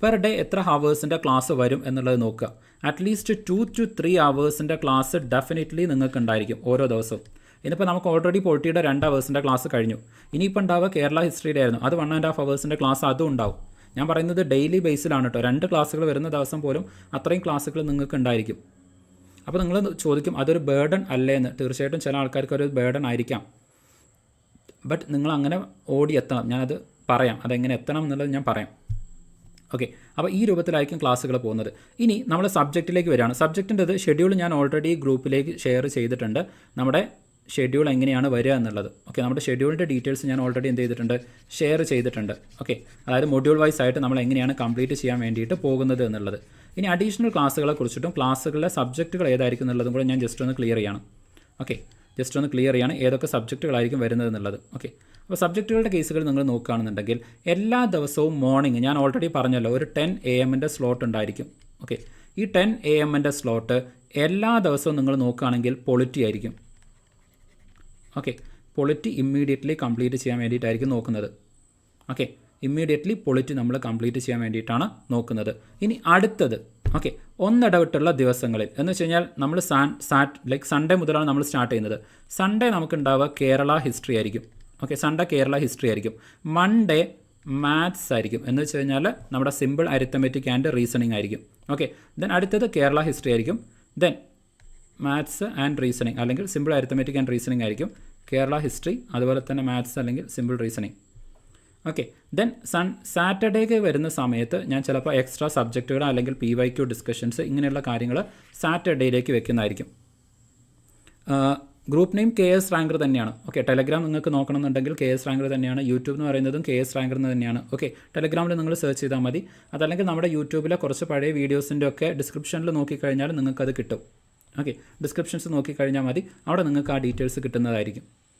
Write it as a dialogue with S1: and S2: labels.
S1: Per day എത്ര ഹവേഴ്സിൻ്റെ class വരും എന്നുള്ളത് നോക്കുക. അറ്റ്ലീസ്റ്റ് 2 to 3 ഹവേഴ്സിൻ്റെ ക്ലാസ് ഡെഫിനറ്റ്ലി നിങ്ങൾക്ക് ഉണ്ടായിരിക്കും ഓരോ ദിവസവും. ഇനിയിപ്പോൾ നമുക്ക് ഓൾറെഡി പൊളിറ്റിയുടെ 2 ഹവേഴ്സിൻ്റെ ക്ലാസ് കഴിഞ്ഞു. ഇനിയിപ്പോൾ ഉണ്ടാവുക കേരള ഹിസ്റ്ററിയുടെ ആയിരുന്നു, അത് 1.5 ഹവേഴ്സിൻ്റെ ക്ലാസ് അതും ഉണ്ടാവും. ഞാൻ പറയുന്നത് ഡെയിലി ബേസിലാണ് കേട്ടോ. 2 ക്ലാസ്സുകൾ വരുന്ന ദിവസം പോലും അത്രയും ക്ലാസ്സുകൾ നിങ്ങൾക്ക് ഉണ്ടായിരിക്കും. അപ്പോൾ നിങ്ങൾ ചോദിക്കും അതൊരു ബേർഡൻ അല്ലേ എന്ന്. തീർച്ചയായിട്ടും ചില ആൾക്കാർക്ക് ഒരു ബേർഡൻ ആയിരിക്കാം. ബട്ട് നിങ്ങൾ അങ്ങനെ ഓടി എത്തണം. ഞാനത് പറയാം, അതെങ്ങനെ എത്തണം എന്നുള്ളത് ഞാൻ പറയാം. ഓക്കെ, അപ്പോൾ ഈ രൂപത്തിലായിരിക്കും ക്ലാസ്സുകൾ പോകുന്നത്. ഇനി നമ്മൾ സബ്ജക്റ്റിലേക്ക് വരികയാണ്. സബ്ജക്റ്റിൻ്റെത് ഷെഡ്യൂൾ ഞാൻ ഓൾറെഡി ഗ്രൂപ്പിലേക്ക് ഷെയർ ചെയ്തിട്ടുണ്ട്, നമ്മുടെ ഷെഡ്യൂൾ എങ്ങനെയാണ് വരിക എന്നുള്ളത്. ഓക്കെ, നമ്മുടെ ഷെഡ്യൂളിൻ്റെ ഡീറ്റെയിൽസ് ഞാൻ ഓൾറെഡി എന്ത് ചെയ്തിട്ടുണ്ട്, ഷെയർ ചെയ്തിട്ടുണ്ട്. ഓക്കെ, അതായത് മൊഡ്യൂൾ വൈസ് ആയിട്ട് നമ്മൾ എങ്ങനെയാണ് കംപ്ലീറ്റ് ചെയ്യാൻ വേണ്ടിയിട്ട് പോകുന്നത് എന്നുള്ളത്. ഇനി അഡീഷണൽ ക്ലാസ്സുകളെ കുറിച്ചിട്ടും ക്ലാസ്സുകളിലെ സബ്ജക്റ്റുകൾ ഏതായിരിക്കും എന്നുള്ളതും കൂടെ ഞാൻ ജസ്റ്റ് ഒന്ന് ക്ലിയർ ചെയ്യണം. ഓക്കെ, ജസ്റ്റ് ഒന്ന് ക്ലിയർ ചെയ്യാണ് ഏതൊക്കെ സബ്ജക്റ്റുകളായിരിക്കും വരുന്നത് എന്നുള്ളത്. ഓക്കെ, അപ്പോൾ സബ്ജക്റ്റുകളുടെ കേസുകൾ നിങ്ങൾ നോക്കുകയാണെന്നുണ്ടെങ്കിൽ എല്ലാ ദിവസവും മോർണിംഗ് ഞാൻ ഓൾറെഡി പറഞ്ഞല്ലോ ഒരു 10 AM സ്ലോട്ട് ഉണ്ടായിരിക്കും. ഓക്കെ, ഈ 10 AM സ്ലോട്ട് എല്ലാ ദിവസവും നിങ്ങൾ നോക്കുകയാണെങ്കിൽ പൊളിറ്റി ആയിരിക്കും. ഓക്കെ, പൊളിറ്റി ഇമ്മീഡിയറ്റ്ലി കംപ്ലീറ്റ് ചെയ്യാൻ വേണ്ടിയിട്ടായിരിക്കും നോക്കുന്നത്. ഓക്കെ, ഇമ്മീഡിയറ്റ്ലി പൊളിറ്റി നമ്മൾ കംപ്ലീറ്റ് ചെയ്യാൻ വേണ്ടിയിട്ടാണ് നോക്കുന്നത്. ഇനി അടുത്തത് ഓക്കെ, ഒന്നിടവിട്ടുള്ള ദിവസങ്ങളിൽ എന്ന് വെച്ച് കഴിഞ്ഞാൽ നമ്മൾ സൺഡേ മുതലാണ് നമ്മൾ സ്റ്റാർട്ട് ചെയ്യുന്നത്. സൺഡേ നമുക്കുണ്ടാവുക കേരള ഹിസ്റ്ററി ആയിരിക്കും. ഓക്കെ, സൺഡേ കേരള ഹിസ്റ്ററി ആയിരിക്കും. മൺഡേ മാത്സ് ആയിരിക്കും, എന്ന് വെച്ച് കഴിഞ്ഞാൽ നമ്മുടെ സിമ്പിൾ അരിത്തമെറ്റിക് ആൻഡ് റീസണിങ് ആയിരിക്കും. ഓക്കെ, ദെൻ അടുത്തത് കേരള ഹിസ്റ്ററി ആയിരിക്കും. ദെൻ മാത്സ് ആൻഡ് റീസണിങ് അല്ലെങ്കിൽ സിമ്പിൾ അരിത്തമെറ്റിക് ആൻഡ് റീസണിങ് ആയിരിക്കും കേരള ഹിസ്റ്ററി, അതുപോലെ തന്നെ മാത്സ് അല്ലെങ്കിൽ സിമ്പിൾ റീസണിങ്. ഓക്കെ, ദെൻ സാറ്റർഡേക്ക് വരുന്ന സമയത്ത് ഞാൻ ചിലപ്പോൾ എക്സ്ട്രാ സബ്ജക്റ്റുകൾ അല്ലെങ്കിൽ PYQ ഡിസ്കഷൻസ് ഇങ്ങനെയുള്ള കാര്യങ്ങൾ സാറ്റർഡേയിലേക്ക് വെക്കുന്നതായിരിക്കും. ഗ്രൂപ്പ് നെയിം KS റാങ്കർ തന്നെയാണ്. ഓക്കെ, ടെലഗ്രാം നിങ്ങൾക്ക് നോക്കണമെന്നുണ്ടെങ്കിൽ KS റാങ്കർ തന്നെയാണ്. യൂട്യൂബ് എന്ന് പറയുന്നതും KS റാങ്കർ തന്നെയാണ്. ഓക്കെ, ടെലഗ്രാമിൽ നിങ്ങൾ സെർച്ച് ചെയ്താൽ മതി. അതല്ലെങ്കിൽ നമ്മുടെ യൂട്യൂബിലെ കുറച്ച് പഴയ വീഡിയോസിൻ്റെ ഒക്കെ ഡിസ്ക്രിപ്ഷനിൽ നോക്കിക്കഴിഞ്ഞാൽ നിങ്ങൾക്കത് കിട്ടും. ഓക്കെ, ഡിസ്ക്രിപ്ഷൻസ് നോക്കിക്കഴിഞ്ഞാൽ മതി, അവിടെ നിങ്ങൾക്ക് ആ ഡീറ്റെയിൽസ് കിട്ടുന്നതായിരിക്കും.